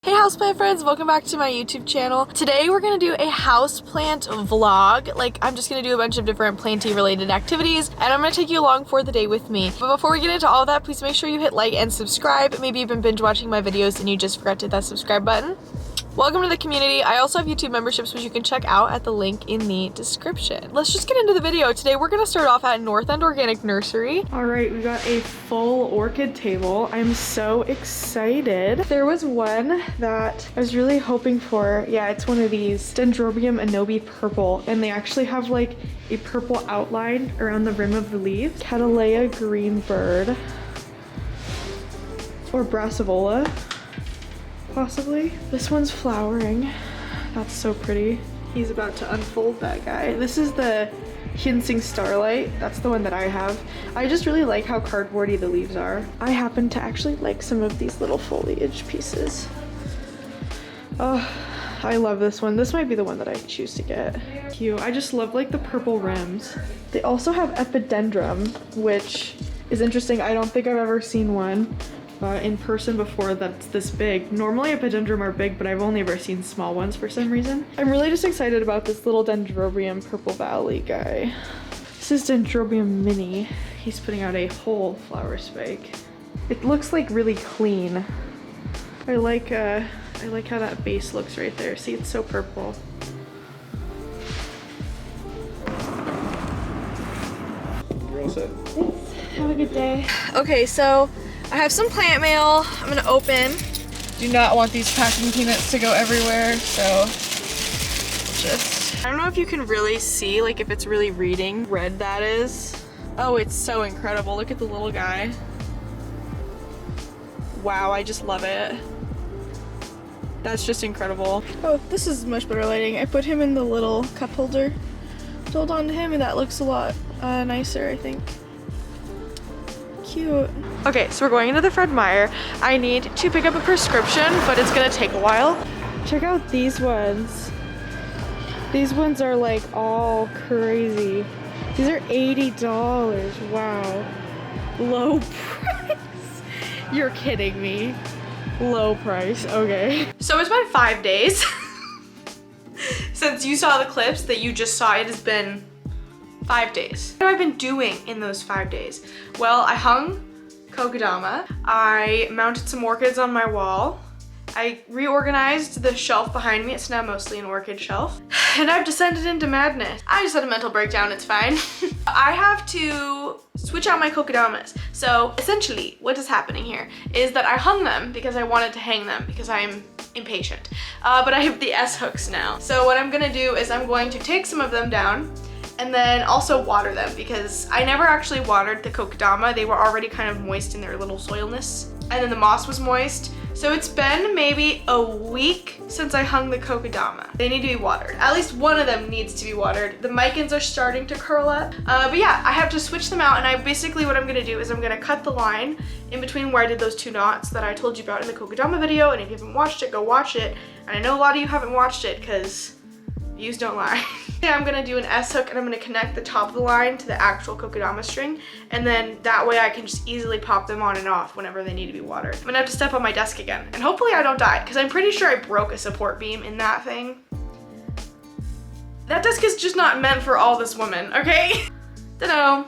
Hey houseplant friends, welcome back to my YouTube channel. Today we're gonna do a houseplant vlog. I'm just gonna do a bunch of different planty related activities and I'm gonna take you along for the day with me. But before we get into all of that, please make sure you hit like and subscribe. Maybe you've been binge watching my videos and you just forgot to hit that subscribe button. Welcome to the community. I also have YouTube memberships which you can check out at the link in the description. Let's just get into the video. Today we're gonna start off at North End Organic Nursery. All right, we got a full orchid table. I'm so excited. There was one that I was really hoping for. Yeah, it's one of these, Dendrobium anobi purple, and they actually have like a purple outline around the rim of the leaves. Cattleya green bird, or Brassivola. Possibly. This one's flowering. That's so pretty. He's about to unfold that guy. This is the Ginseng Starlight. That's the one that I have. I just really like how cardboardy the leaves are. I happen to actually like some of these little foliage pieces. Oh, I love this one. This might be the one that I choose to get. Cute. I just love like the purple rims. They also have epidendrum, which is interesting. I don't think I've ever seen one in person before that's this big. Normally epidendrum are big, but I've only ever seen small ones for some reason. I'm really just excited about this little Dendrobium Purple Valley guy. This is Dendrobium Mini. He's putting out a whole flower spike. It looks like really clean. I like how that base looks right there. See, it's so purple. You're all set. Thanks. Have a good day. Okay, so I have some plant mail I'm gonna open. Do not want these packing peanuts to go everywhere, so I don't know if you can really see, like if it's really reading red that is. Oh, it's so incredible. Look at the little guy. Wow, I just love it. That's just incredible. Oh, this is much better lighting. I put him in the little cup holder to hold on to him and that looks a lot nicer, I think. Cute. Okay, so we're going into the Fred Meyer. I need to pick up a prescription, but it's gonna take a while. Check out these ones. These ones are like all crazy. These are $80. Wow. Low price. You're kidding me. Low price. Okay. So it's been 5 days since you saw the clips that you just saw. It has been 5 days. What have I been doing in those 5 days? Well, I hung kokedama. I mounted some orchids on my wall. I reorganized the shelf behind me. It's now mostly an orchid shelf. And I've descended into madness. I just had a mental breakdown, it's fine. I have to switch out my kokedamas. So essentially what is happening here is that I hung them because I wanted to hang them because I'm impatient. But I have the S hooks now. So what I'm gonna do is I'm going to take some of them down and then also water them because I never actually watered the kokedama. They were already kind of moist in their little soilness. And then the moss was moist. So it's been maybe a week since I hung the kokedama. They need to be watered. At least one of them needs to be watered. The micans are starting to curl up. But yeah, I have to switch them out and what I'm gonna do is I'm gonna cut the line in between where I did those 2 knots that I told you about in the kokedama video. And if you haven't watched it, go watch it. And I know a lot of you haven't watched it because views don't lie. Yeah, I'm gonna do an S hook and I'm gonna connect the top of the line to the actual kokedama string, and then that way I can just easily pop them on and off whenever they need to be watered. I'm gonna have to step on my desk again, and hopefully I don't die, because I'm pretty sure I broke a support beam in that thing. That desk is just not meant for all this woman, okay? Dunno.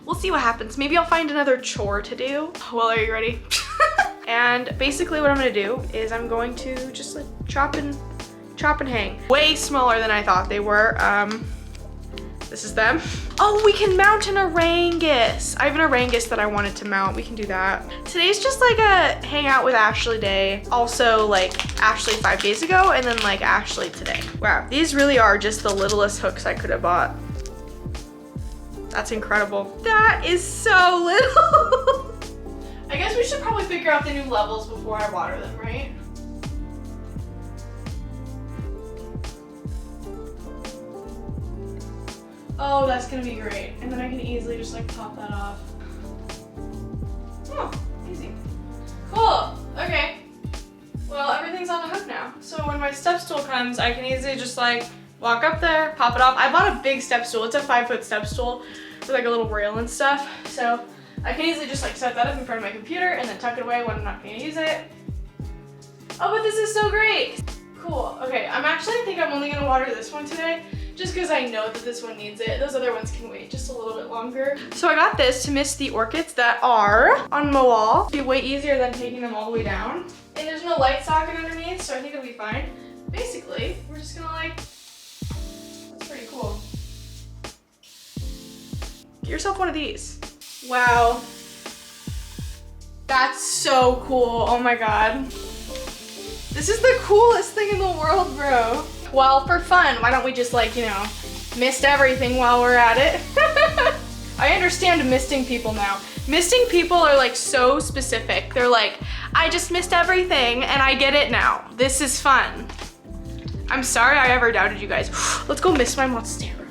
We'll see what happens. Maybe I'll find another chore to do. Well, are you ready? And basically what I'm gonna do is I'm going to just like chop and hang. Way smaller than I thought they were. This is them. Oh, we can mount an Errangs. I have an Errangs that I wanted to mount. We can do that. Today's just like a hang out with Ashley day. Also like Ashley 5 days ago and then like Ashley today. Wow, these really are just the littlest hooks I could have bought. That's incredible. That is so little. I guess we should probably figure out the new levels before I water them, right? Oh, that's gonna be great. And then I can easily just like pop that off. Oh, easy. Cool, okay. Well, everything's on a hook now. So when my step stool comes, I can easily just like walk up there, pop it off. I bought a big step stool. It's a 5-foot step stool with like a little rail and stuff. So I can easily just like set that up in front of my computer and then tuck it away when I'm not gonna use it. Oh, but this is so great. Cool. Okay, I think I'm only gonna water this one today just because I know that this one needs it. Those other ones can wait just a little bit longer. So I got this to mist the orchids that are on my wall. It'll be way easier than taking them all the way down. And there's no light socket underneath, so I think it'll be fine. Basically, we're just gonna like, that's pretty cool. Get yourself one of these. Wow. That's so cool, oh my God. This is the coolest thing in the world, bro. Well, for fun, why don't we just like, you know, mist everything while we're at it? I understand misting people now. Misting people are like so specific. They're like, I just missed everything and I get it now. This is fun. I'm sorry I ever doubted you guys. Let's go mist my monstera.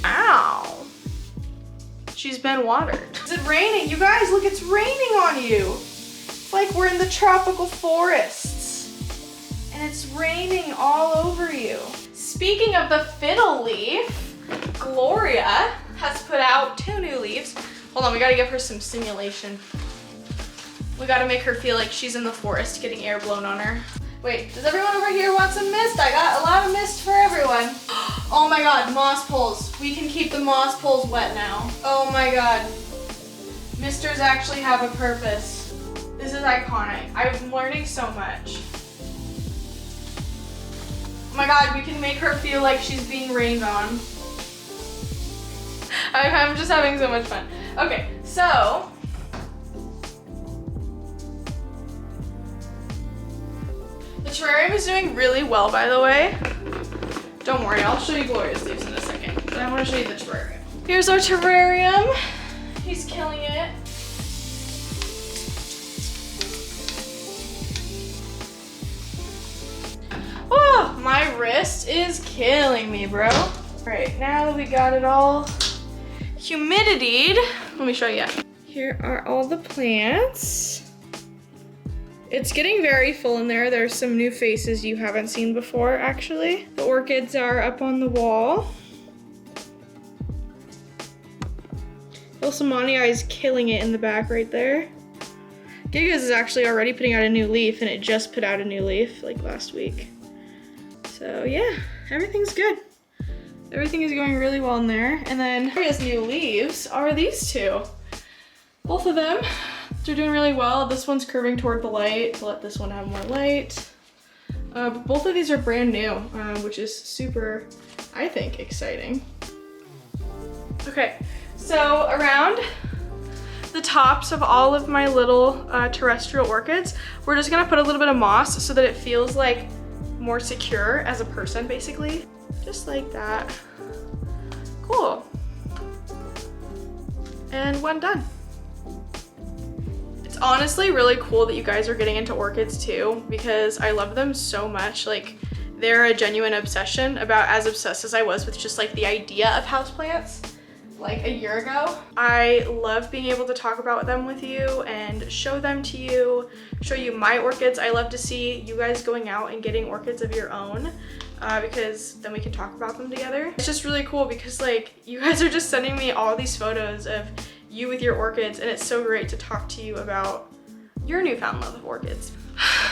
Ow. She's been watered. Is it raining? You guys, look, it's raining on you. It's like we're in the tropical forests. And it's raining all over you. Speaking of the fiddle leaf, Gloria has put out 2 new leaves. Hold on, we gotta give her some simulation. We gotta make her feel like she's in the forest getting air blown on her. Wait, does everyone over here want some mist? I got a lot of mist for everyone. Oh my God, moss poles. We can keep the moss poles wet now. Oh my God. Misters actually have a purpose. This is iconic. I'm learning so much. Oh my God, we can make her feel like she's being rained on. I'm just having so much fun. Okay, so. The terrarium is doing really well, by the way. Don't worry, I'll show you Gloria's leaves in a second, but I want to show you the terrarium. Here's our terrarium. He's killing it. Oh, my wrist is killing me, bro. All right, now that we got it all humiditied, let me show you. Here are all the plants. It's getting very full in there. There's some new faces you haven't seen before, actually. The orchids are up on the wall. Ilsamania is killing it in the back right there. Gigas is actually already putting out a new leaf, and it just put out a new leaf like last week. So yeah, everything's good. Everything is going really well in there. And then Gloria's new leaves are these 2. Both of them, they're doing really well. This one's curving toward the light to let this one have more light. Both of these are brand new, which is super, I think, exciting. Okay, so around the tops of all of my little terrestrial orchids, we're just gonna put a little bit of moss so that it feels like more secure as a person, basically. Just like that. Cool. And one done. It's honestly really cool that you guys are getting into orchids too, because I love them so much. Like, they're a genuine obsession, about as obsessed as I was with just like the idea of houseplants like a year ago. I love being able to talk about them with you and show them to you, show you my orchids. I love to see you guys going out and getting orchids of your own, because then we can talk about them together. It's just really cool because like you guys are just sending me all these photos of you with your orchids, and it's so great to talk to you about your newfound love of orchids.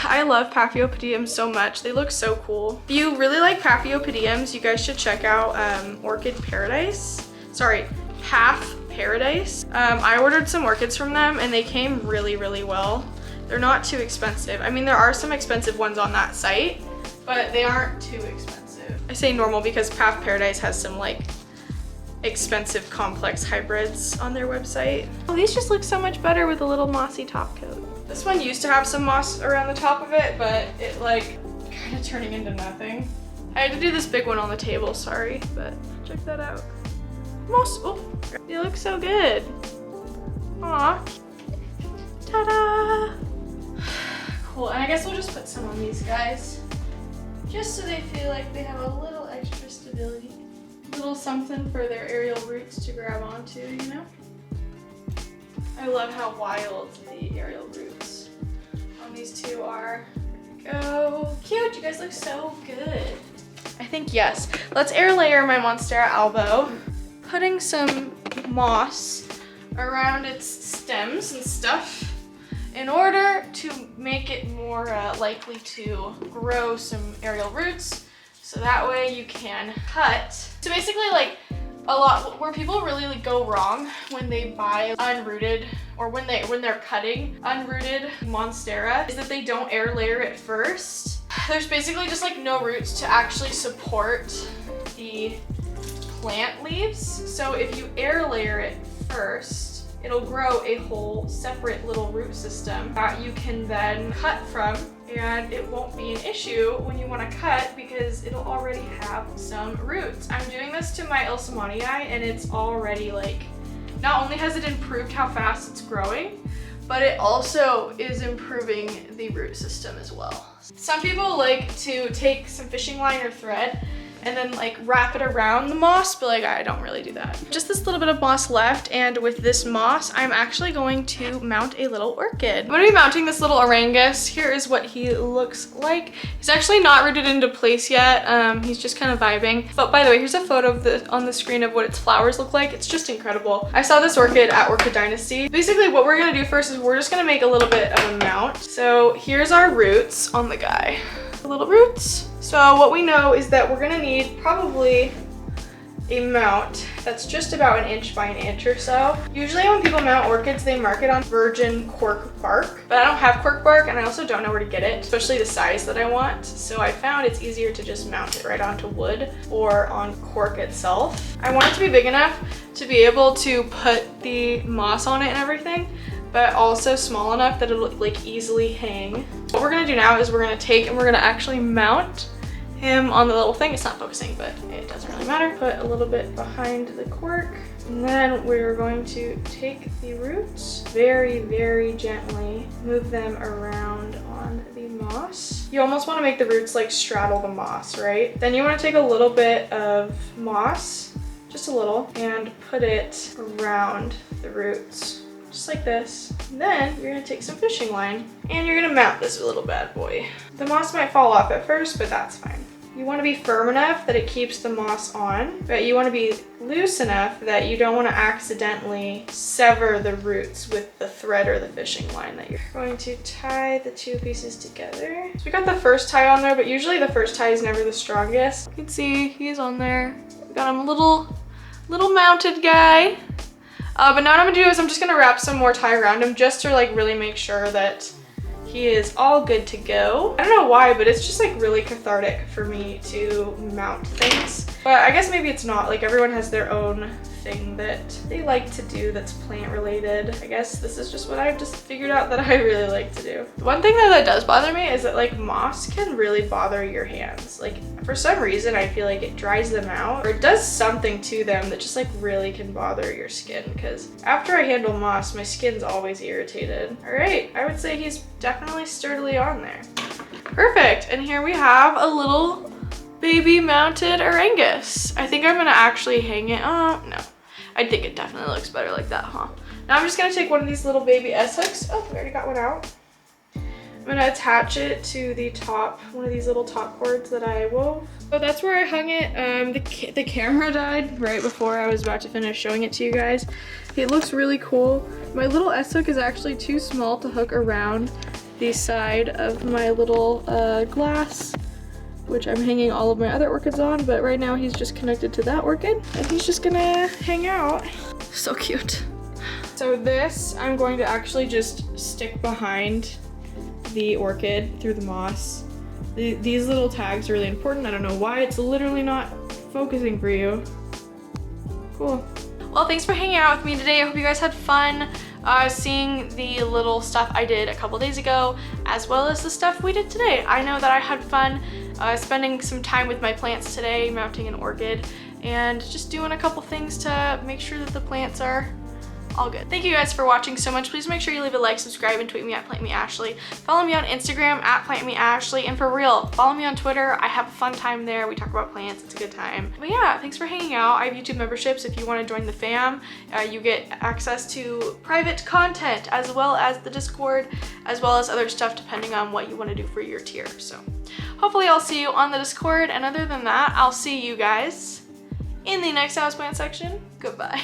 I love Paphiopediums so much. They look so cool. If you really like Paphiopediums, you guys should check out Orchid Paradise. Sorry, Path Paradise. I ordered some orchids from them and they came really, really well. They're not too expensive. I mean, there are some expensive ones on that site, but they aren't too expensive. I say normal because Path Paradise has some like expensive complex hybrids on their website. Oh, these just look so much better with a little mossy top coat. This one used to have some moss around the top of it, but it like kind of turning into nothing. I had to do this big one on the table, sorry, but check that out. Moss, oh, they look so good. Aw, ta-da! Cool, and I guess we'll just put some on these guys, just so they feel like they have a little extra stability. A little something for their aerial roots to grab onto, you know? I love how wild the aerial roots on these 2 are. There we go. Cute, you guys look so good. I think yes. Let's air layer my Monstera albo. Putting some moss around its stems and stuff in order to make it more likely to grow some aerial roots, so that way you can cut. So basically, like, a lot where people really like go wrong when they buy unrooted, or when they're cutting unrooted monstera, is that they don't air layer it first. There's basically just like no roots to actually support the plant leaves. So if you air layer it first, it'll grow a whole separate little root system that you can then cut from, and it won't be an issue when you want to cut because it'll already have some roots. I'm doing this to my Ilsamanii, and it's already like, not only has it improved how fast it's growing, but it also is improving the root system as well. Some people like to take some fishing line or thread and then like wrap it around the moss, but like I don't really do that. Just this little bit of moss left, and with this moss, I'm actually going to mount a little orchid. I'm gonna be mounting this little Errangs. Here is what he looks like. He's actually not rooted into place yet. He's just kind of vibing. But by the way, here's a photo of on the screen of what its flowers look like. It's just incredible. I saw this orchid at Orchid Dynasty. Basically, what we're gonna do first is we're just gonna make a little bit of a mount. So here's our roots on the guy. The little roots. So what we know is that we're gonna need probably a mount that's just about 1 inch by 1 inch or so. Usually when people mount orchids, they mark it on virgin cork bark, but I don't have cork bark, and I also don't know where to get it, especially the size that I want. So I found it's easier to just mount it right onto wood or on cork itself. I want it to be big enough to be able to put the moss on it and everything, but also small enough that it'll like easily hang. What we're gonna do now is we're gonna take and we're gonna actually mount him on the little thing. It's not focusing, but it doesn't really matter. Put a little bit behind the cork, and then we're going to take the roots, very, very gently move them around on the moss. You almost want to make the roots like straddle the moss, right? Then you want to take a little bit of moss, just a little, and put it around the roots. Just like this. And then you're gonna take some fishing line and you're gonna mount this little bad boy. The moss might fall off at first, but that's fine. You wanna be firm enough that it keeps the moss on, but you wanna be loose enough that you don't wanna accidentally sever the roots with the thread or the fishing line that you're going to tie the two pieces together. So we got the first tie on there, but usually the first tie is never the strongest. You can see he's on there. We got him a little mounted guy. But now what I'm gonna do is I'm just gonna wrap some more tie around him just to like really make sure that he is all good to go. I don't know why, but it's just like really cathartic for me to mount things. But I guess maybe it's not. Like everyone has their own thing that they like to do that's plant related. I guess this is just what I've just figured out that I really like to do. One thing though that does bother me is that like moss can really bother your hands. Like for some reason I feel like it dries them out, or it does something to them that just like really can bother your skin, because after I handle moss, my skin's always irritated. All right, I would say he's definitely sturdily on there. Perfect, and here we have a little baby mounted Errangs. I think I'm gonna actually hang it. Oh, no. I think it definitely looks better like that, huh? Now I'm just gonna take one of these little baby S-hooks. Oh, we already got one out. I'm gonna attach it to the top, one of these little top cords that I wove. So that's where I hung it. The camera died right before I was about to finish showing it to you guys. It looks really cool. My little S-hook is actually too small to hook around the side of my little glass, which I'm hanging all of my other orchids on, but right now he's just connected to that orchid and he's just gonna hang out. So cute. So this, I'm going to actually just stick behind the orchid through the moss. These little tags are really important. I don't know why it's literally not focusing for you. Cool. Well, thanks for hanging out with me today. I hope you guys had fun seeing the little stuff I did a couple days ago, as well as the stuff we did today. I know that I had fun spending some time with my plants today, mounting an orchid, and just doing a couple things to make sure that the plants are all good. Thank you guys for watching so much. Please make sure you leave a like, subscribe, and tweet me at PlantMeAshley. Follow me on Instagram at PlantMeAshley, and for real, follow me on Twitter. I have a fun time there. We talk about plants. It's a good time. But yeah, thanks for hanging out. I have YouTube memberships. If you want to join the fam, you get access to private content, as well as the Discord, as well as other stuff depending on what you want to do for your tier. So hopefully I'll see you on the Discord, and other than that, I'll see you guys in the next houseplant section. Goodbye.